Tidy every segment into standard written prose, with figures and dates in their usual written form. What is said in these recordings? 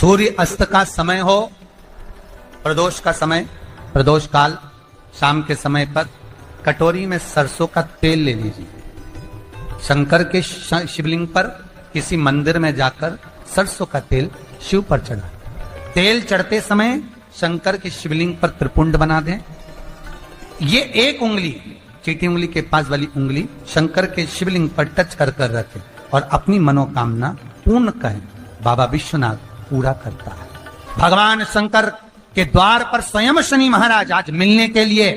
सूर्य अस्त का समय हो, प्रदोष का समय, प्रदोष काल, शाम के समय पर कटोरी में सरसों का तेल ले लीजिए। शंकर के शिवलिंग पर किसी मंदिर में जाकर सरसों का तेल शिव पर चढ़ा। तेल चढ़ते समय शंकर के शिवलिंग पर त्रिपुंड बना दें। ये एक उंगली, चीटी उंगली के पास वाली उंगली शंकर के शिवलिंग पर टच कर कर रखें और अपनी मनोकामना पूर्ण करें। बाबा विश्वनाथ पूरा करता है। भगवान शंकर के द्वार पर स्वयं शनि महाराज आज मिलने के लिए,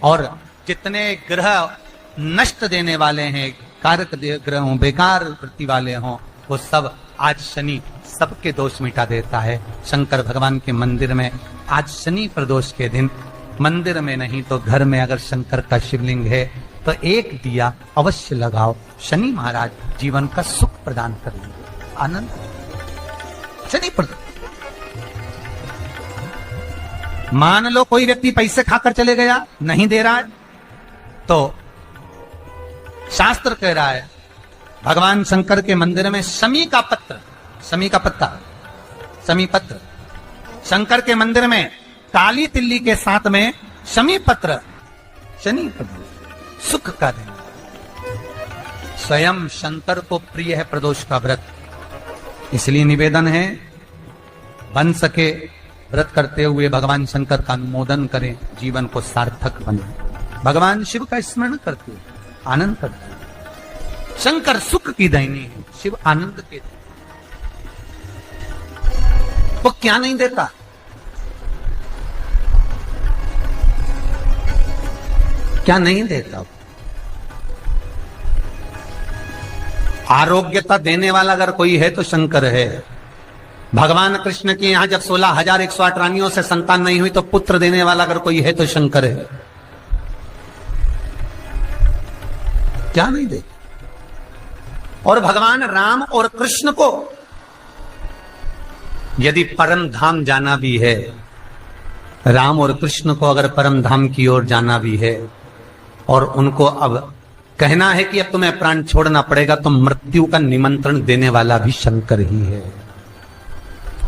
और जितने ग्रह नष्ट देने वाले हैं, कारक ग्रह हों, बेकार वृत्ति वाले हों, वो सब आज शनि सबके दोष मिटा देता है। शंकर भगवान के मंदिर में आज शनि प्रदोष के दिन, मंदिर में नहीं तो घर में अगर शंकर का शिवलिंग है तो एक दिया अवश्य लगाओ। शनि महाराज जीवन का सुख प्रदान करेंगे, आनंद। शनि प्रदोष, मान लो कोई व्यक्ति पैसे खाकर चले गया, नहीं दे रहा है, तो शास्त्र कह रहा है भगवान शंकर के मंदिर में शमी का पत्र, शमी का पत्ता, शमी पत्र, शंकर के मंदिर में काली तिल्ली के साथ में शमी पत्र, शनि प्रदोष सुख का दिन। स्वयं शंकर को प्रिय है प्रदोष का व्रत, इसलिए निवेदन है बन सके व्रत करते हुए भगवान शंकर का अनुमोदन करें, जीवन को सार्थक बने। भगवान शिव का स्मरण करते हुए आनंद करते हुए। शंकर सुख की दायनी है, शिव आनंद के। वो क्या नहीं देता? क्या नहीं देता? आरोग्यता देने वाला अगर कोई है तो शंकर है। भगवान कृष्ण के यहां जब 16,108 रानियों से संतान नहीं हुई तो पुत्र देने वाला अगर कोई है तो शंकर है। क्या नहीं दे? और भगवान राम और कृष्ण को यदि परम धाम जाना भी है, राम और कृष्ण को अगर परम धाम की ओर जाना भी है और उनको अब कहना है कि अब तुम्हें प्राण छोड़ना पड़ेगा, तो मृत्यु का निमंत्रण देने वाला भी शंकर ही है,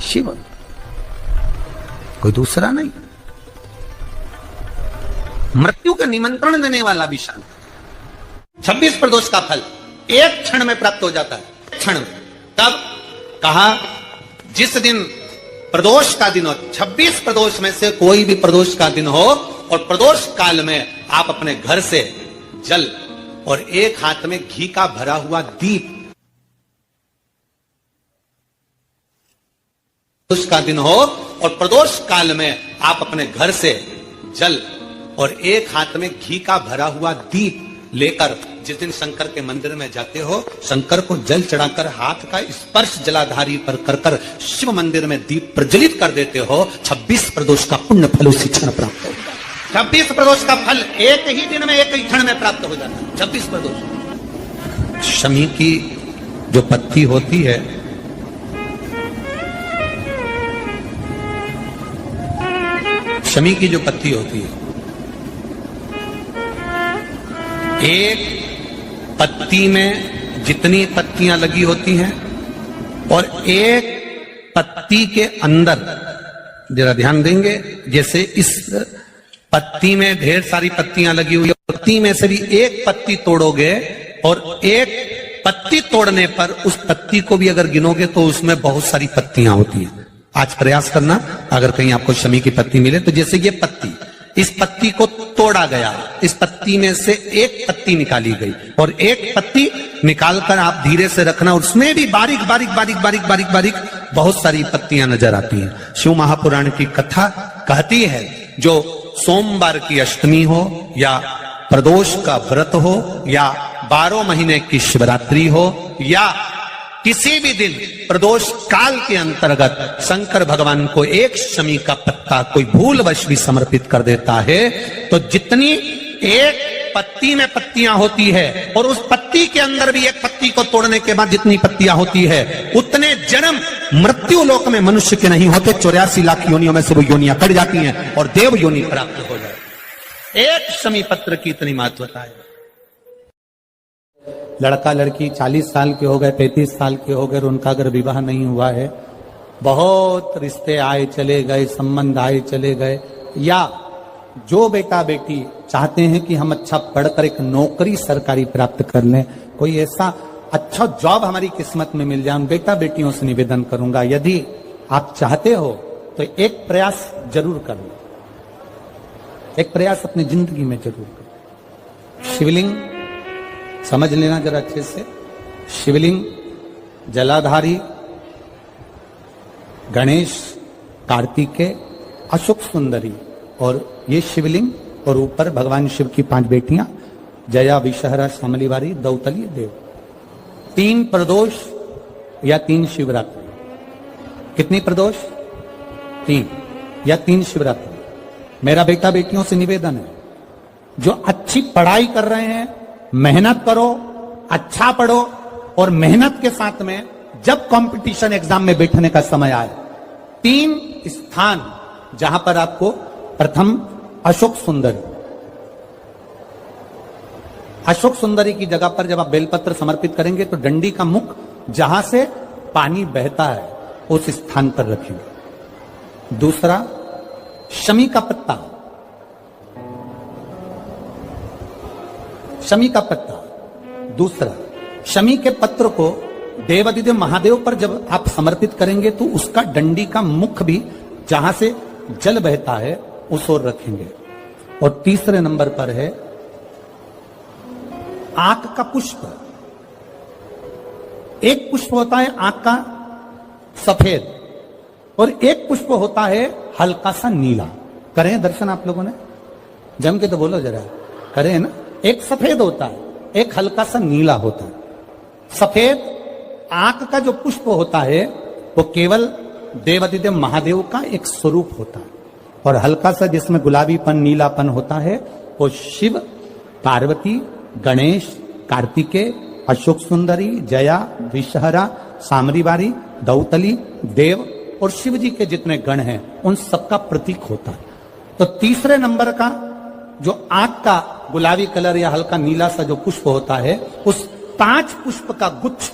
शिव, कोई दूसरा नहीं। मृत्यु का निमंत्रण देने वाला भी शंकर। 26 प्रदोष का फल एक क्षण में प्राप्त हो जाता है, क्षण में। तब कहा जिस दिन प्रदोष का दिन हो, 26 प्रदोष में से कोई भी प्रदोष का दिन हो, और प्रदोष काल में आप अपने घर से जल और एक हाथ में घी का भरा हुआ दीप, प्रदोष का दिन हो और प्रदोष काल में आप अपने घर से जल और एक हाथ में घी का भरा हुआ दीप लेकर जिस दिन शंकर के मंदिर में जाते हो, शंकर को जल चढ़ाकर हाथ का स्पर्श जलाधारी पर कर कर शिव मंदिर में दीप प्रज्वलित कर देते हो, 26 प्रदोष का पुण्य फल उसी क्षण प्राप्त हो जाता है। 26 प्रदोष का फल एक ही दिन में, एक ही क्षण में प्राप्त हो जाता है। 26 प्रदोष। शमी की जो पत्ती होती है, शमी की जो पत्ती होती है, एक पत्ती में जितनी पत्तियां लगी होती हैं और एक पत्ती के अंदर, जरा ध्यान देंगे, जैसे इस पत्ती में ढेर सारी पत्तियां लगी हुई है, पत्ती में से भी एक पत्ती तोड़ोगे और एक पत्ती तोड़ने पर उस पत्ती को भी अगर गिनोगे तो उसमें बहुत सारी पत्तियां होती हैं। आज प्रयास करना, अगर कहीं आपको शमी की पत्ती मिले तो जैसे ये पत्ती, इस पत्ती को तोड़ा गया, इस पत्ती में से एक पत्ती निकाली गई और एक पत्ती निकालकर आप धीरे से रखना, उसमें भी बारीक बारीक बारीक बारीक बारीक बारीक बहुत सारी पत्तियां नजर आती हैं। शिव महापुराण की कथा कहती है, जो सोमवार की अष्टमी हो या प्रदोष का व्रत हो या 12 महीने की शिवरात्रि हो या किसी भी दिन प्रदोष काल के अंतर्गत शंकर भगवान को एक शमी का पत्ता कोई भूलवश भी समर्पित कर देता है, तो जितनी एक पत्ती में पत्तियां होती है और उस पत्ती के अंदर भी एक पत्ती को तोड़ने के बाद जितनी पत्तियां होती है, उतने जन्म मृत्यु लोक में मनुष्य के नहीं होते। 84 लाख योनियों में से वो योनियां कट जाती हैं और देव योनि प्राप्त हो जाए। एक शमी पत्र की इतनी महत्वता है। लड़का लड़की 40 साल के हो गए, 35 साल के हो गए, उनका अगर विवाह नहीं हुआ है बहुत रिश्ते आए चले गए, संबंध आए चले गए, या जो बेटा बेटी चाहते हैं कि हम अच्छा पढ़कर एक नौकरी सरकारी प्राप्त कर लें, कोई ऐसा अच्छा जॉब हमारी किस्मत में मिल जाए, उन बेटा बेटियों से निवेदन करूंगा, यदि आप चाहते हो तो एक प्रयास जरूर कर लो, एक प्रयास अपनी जिंदगी में जरूर करो। शिवलिंग समझ लेना जरा अच्छे से, शिवलिंग जलाधारी गणेश, कार्तिकेय, अशोक सुंदरी, और ये शिवलिंग, और ऊपर भगवान शिव की 5 बेटियां, जया, विषहरा, शामलीवारी, दौतली, देव। 3 प्रदोष या 3 शिवरात्रि। कितनी प्रदोष? 3 या 3 शिवरात्रि। मेरा बेटा बेटियों से निवेदन है, जो अच्छी पढ़ाई कर रहे हैं, मेहनत करो, अच्छा पढ़ो, और मेहनत के साथ में जब कंपटीशन एग्जाम में बैठने का समय आए, 3 स्थान जहां पर आपको, प्रथम अशोक सुंदरी, अशोक सुंदरी की जगह पर जब आप बेलपत्र समर्पित करेंगे तो डंडी का मुख जहां से पानी बहता है उस स्थान पर रखेंगे। दूसरा, शमी का पत्ता, शमी का पत्ता। दूसरा, शमी के पत्र को देवादिदेव महादेव पर जब आप समर्पित करेंगे तो उसका डंडी का मुख भी जहां से जल बहता है उस ओर रखेंगे। और तीसरे नंबर पर है आंख का पुष्प। एक पुष्प होता है आंख का सफेद, और एक पुष्प होता है हल्का सा नीला। करें दर्शन आप लोगों ने? जम के तो बोलो जरा, करें ना? एक सफेद होता है, एक हल्का सा नीला होता है। सफेद आंख का जो पुष्प होता है वो केवल देवादिदेव महादेव का एक स्वरूप होता है, और हल्का सा जिसमें गुलाबीपन, नीलापन होता है वो शिव, पार्वती, गणेश, कार्तिकेय, अशोक सुंदरी, जया, विषहरा, सामरीवारी, दौतली, देव और शिव जी के जितने गण हैं उन सबका प्रतीक होता है। तो तीसरे नंबर का जो आंख का गुलाबी कलर या हल्का नीला सा जो पुष्प होता है, उस 5 पुष्प का गुच्छ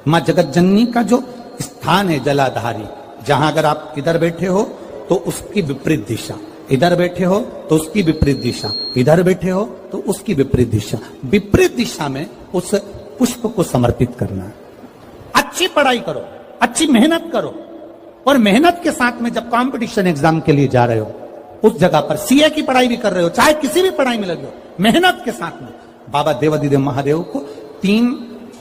मां जगत जननी का जो स्थान है जलाधारी, जहां अगर आप इधर बैठे हो तो उसकी विपरीत दिशा, इधर बैठे हो तो उसकी विपरीत दिशा, इधर बैठे हो तो उसकी विपरीत दिशा, विपरीत दिशा में उस पुष्प को समर्पित करना है। अच्छी पढ़ाई करो, अच्छी मेहनत करो, और मेहनत के साथ में जब कंपटीशन एग्जाम के लिए जा रहे हो, उस जगह पर सीए की पढ़ाई भी कर रहे हो, चाहे किसी भी पढ़ाई में लगे हो, मेहनत के साथ में बाबा देवादिदेव महादेव को 3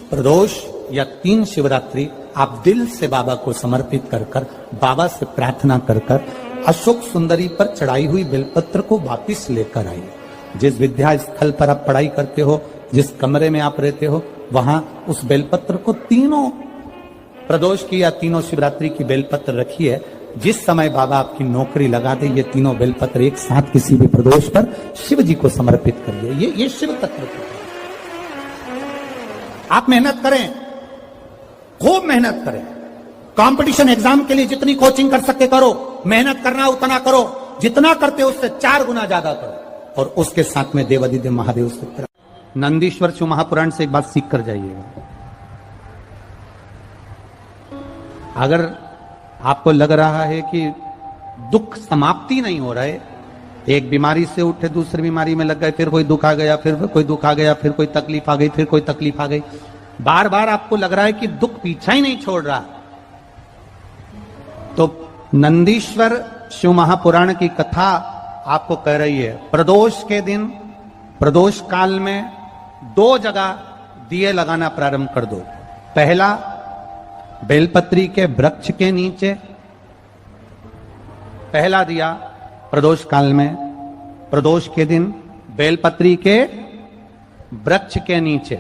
प्रदोष या 3 शिवरात्रि आप दिल से बाबा को समर्पित कर कर, बाबा से प्रार्थना कर कर अशोक सुंदरी पर चढ़ाई हुई बेलपत्र को वापिस लेकर आइए। जिस विद्या स्थल पर आप पढ़ाई करते हो, जिस कमरे में आप रहते हो, वहां उस बेलपत्र को 3 प्रदोष की या 3 शिवरात्रि की बेलपत्र रखिए। जिस समय बाबा आपकी नौकरी लगा दे, ये 3 बेलपत्र एक साथ किसी भी प्रदोष पर शिव जी को समर्पित करिए। ये शिव तत्व है। आप मेहनत करें, खूब मेहनत करें, कंपटीशन एग्जाम के लिए जितनी कोचिंग कर सकते करो, मेहनत करना उतना करो, जितना करते हो उससे 4 गुना ज्यादा करो, और उसके साथ में देवादिदेव महादेव से नंदीश्वर शिव महापुराण से एक बात सीख कर जाइएगा। अगर आपको लग रहा है कि दुख समाप्ति नहीं हो रहा है, एक बीमारी से उठे दूसरी बीमारी में लग गए, फिर कोई दुख आ गया, फिर कोई दुख आ गया, फिर कोई तकलीफ आ गई, फिर कोई तकलीफ आ गई, बार बार आपको लग रहा है कि दुख पीछा ही नहीं छोड़ रहा, तो नंदीश्वर शिव महापुराण की कथा आपको कह रही है, प्रदोष के दिन, प्रदोष काल में 2 जगह दिए लगाना प्रारंभ कर दो। पहला, बेलपत्री के वृक्ष के नीचे पहला दिया प्रदोष काल में, प्रदोष के दिन बेलपत्री के वृक्ष के नीचे,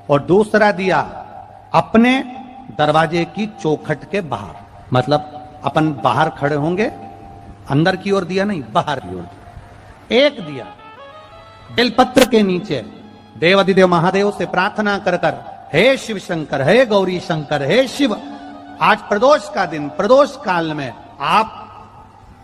और दूसरा दिया अपने दरवाजे की चौखट के बाहर, मतलब अपन बाहर खड़े होंगे, अंदर की ओर दिया नहीं, बाहर की ओर। एक दिया बेलपत्र के नीचे देवादिदेव महादेव से प्रार्थना कर कर, हे शिव शंकर, हे गौरी शंकर, हे शिव, आज प्रदोष का दिन, प्रदोष काल में आप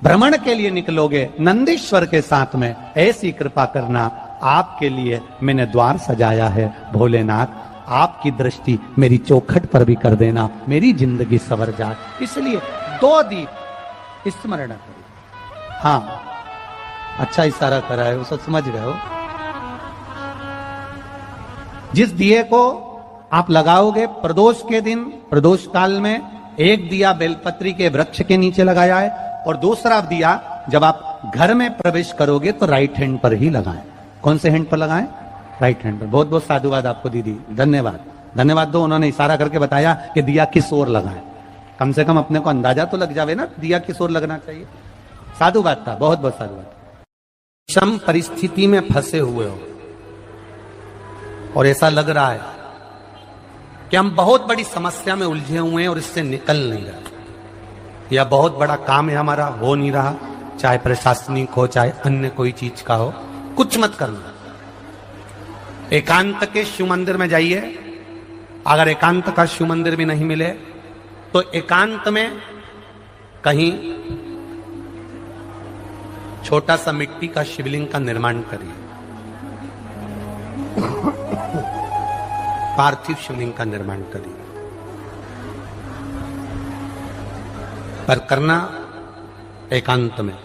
भ्रमण के लिए निकलोगे नंदीश्वर के साथ में, ऐसी कृपा करना, आपके लिए मैंने द्वार सजाया है भोलेनाथ, आपकी दृष्टि मेरी चौखट पर भी कर देना, मेरी जिंदगी सवर जाए। इसलिए 2 दीप स्मरण करिए। हाँ, अच्छा इशारा करा है, वो सब समझ गए हो। जिस दिए को आप लगाओगे प्रदोष के दिन, प्रदोष काल में, एक दिया बेलपत्री के वृक्ष के नीचे लगाया है, और दूसरा दिया जब आप घर में प्रवेश करोगे तो राइट हैंड पर ही लगाएं। कौन से हैंड पर लगाएं? राइट हैंड पर। बहुत बहुत साधुवाद आपको दीदी, धन्यवाद। धन्यवाद दो, उन्होंने इशारा करके बताया कि दिया किस ओर लगाएं। कम से कम अपने को अंदाजा तो लग जावे ना, दिया किस ओर लगना चाहिए। साधुवाद था, बहुत बहुत साधुवाद। विषम परिस्थिति में फंसे हुए हो और ऐसा लग रहा है कि हम बहुत बड़ी समस्या में उलझे हुए हैं और इससे निकल नहीं रहे, या बहुत बड़ा काम है हमारा, हो नहीं रहा, चाहे प्रशासनिक हो चाहे अन्य कोई चीज का हो, कुछ मत करना। एकांत के शिव मंदिर में जाइए। अगर एकांत का शिव मंदिर भी नहीं मिले तो एकांत में कहीं छोटा सा मिट्टी का शिवलिंग का निर्माण करिए, पार्थिव शिवलिंग का निर्माण करिए, पर करना एकांत में,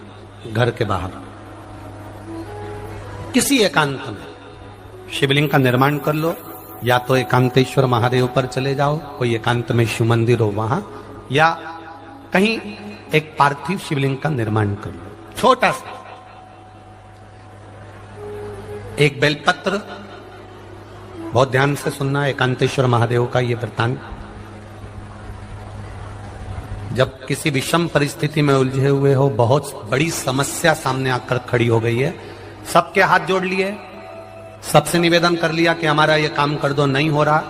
घर के बाहर। किसी एकांत में शिवलिंग का निर्माण कर लो, या तो एकांतेश्वर महादेव पर चले जाओ, कोई एकांत में शिव मंदिर हो वहां, या कहीं एक पार्थिव शिवलिंग का निर्माण कर लो, छोटा सा। एक बेलपत्र, बहुत ध्यान से सुनना, एकांतेश्वर महादेव का यह वृत्तांत। जब किसी विषम परिस्थिति में उलझे हुए हो, बहुत बड़ी समस्या सामने आकर खड़ी हो गई है, सबके हाथ जोड़ लिए, सबसे निवेदन कर लिया कि हमारा ये काम कर दो, नहीं हो रहा,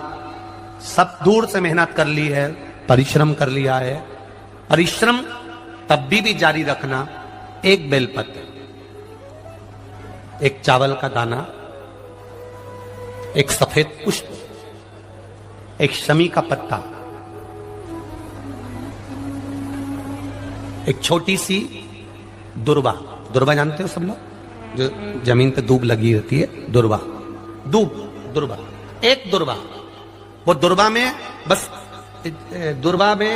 सब दूर से मेहनत कर ली है, परिश्रम कर लिया है, परिश्रम तब भी जारी रखना। एक बेलपत्र, एक चावल का दाना, एक सफेद पुष्प, एक शमी का पत्ता, एक छोटी सी दुर्वा। दुर्वा जानते हो सब लोग, जो जमीन पे दूब लगी रहती है, दुर्वा, दुर्वा, एक दुर्वा। वो दुर्वा में बस, दुर्वा में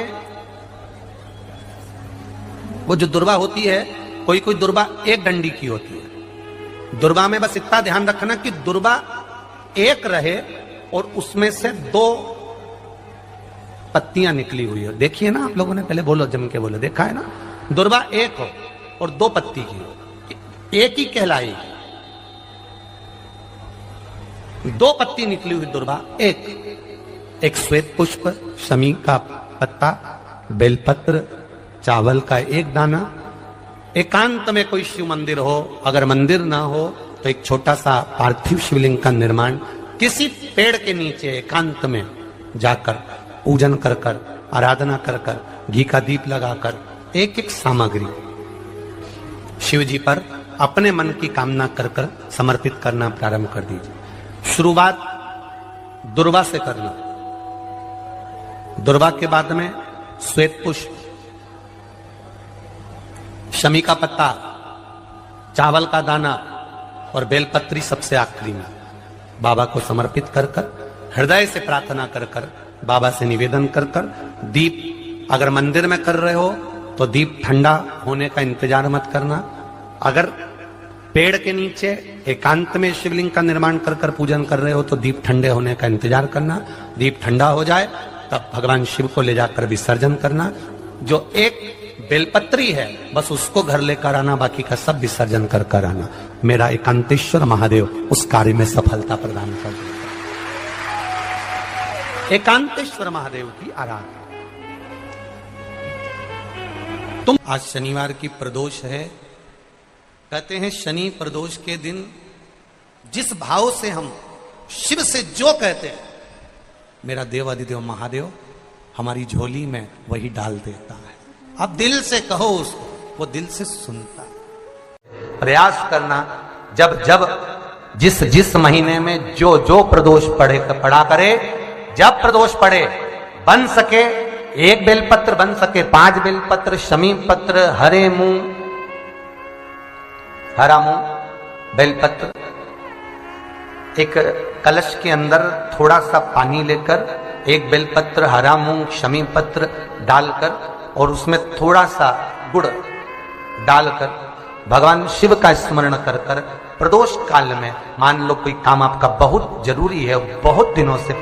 वो जो दुर्वा होती है, कोई कोई दुर्वा एक डंडी की होती है। दुर्वा में बस इतना ध्यान रखना कि दुर्वा एक रहे और उसमें से 2 पत्तियां निकली हुई हो। देखिए ना आप लोगों ने, पहले बोलो, जम के बोलो, देखा है ना? दुर्वा एक हो और 2 पत्ती की हो, एक ही कहलाएगी। 2 पत्ती निकली हुई दुर्वा, एक श्वेत पुष्प, शमी का पत्ता, बेलपत्र, चावल का एक दाना। एकांत में कोई शिव मंदिर हो, अगर मंदिर ना हो तो एक छोटा सा पार्थिव शिवलिंग का निर्माण किसी पेड़ के नीचे एकांत में जाकर पूजन कर कर, आराधना कर कर, घी का दीप लगाकर, एक एक सामग्री शिव जी पर अपने मन की कामना कर कर समर्पित करना प्रारंभ कर दीजिए। शुरुआत दुर्वा से करना, दुर्वा के बाद में श्वेत पुष्प, शमी का पत्ता, चावल का दाना और बेलपत्री सबसे आखिरी में बाबा को समर्पित कर कर, हृदय से प्रार्थना कर कर, बाबा से निवेदन कर कर, दीप अगर मंदिर में कर रहे हो तो दीप ठंडा होने का इंतजार मत करना। अगर पेड़ के नीचे एकांत में शिवलिंग का निर्माण कर कर पूजन कर रहे हो तो दीप ठंडे होने का इंतजार करना। दीप ठंडा हो जाए तब भगवान शिव को ले जाकर विसर्जन करना। जो एक बेलपत्री है बस उसको घर लेकर आना, बाकी का सब विसर्जन कर कर आना। मेरा एकांतेश्वर महादेव उस कार्य में सफलता प्रदान कर देगा। एकांतेश्वर महादेव की आराधना। तुम आज शनिवार की प्रदोष है, कहते हैं शनि प्रदोष के दिन जिस भाव से हम शिव से जो कहते हैं, मेरा देव अधिदेव महादेव हमारी झोली में वही डाल देता है। अब दिल से कहो उसको, वो दिल से सुनता है। प्रयास करना, जब जब जिस जिस महीने में जो जो प्रदोष पड़ा करे, जब प्रदोष पड़े, बन सके 1 बेलपत्र, बन सके 5 बेलपत्र, शमी पत्र, हरे मूंग, हरा मूंग, बेलपत्र, एक कलश के अंदर थोड़ा सा पानी लेकर एक बेलपत्र, हरा मूंग, शमी पत्र डालकर और उसमें थोड़ा सा गुड़ डालकर भगवान शिव का स्मरण कर कर प्रदोष काल में, मान लो कोई काम आपका बहुत जरूरी है, बहुत दिनों से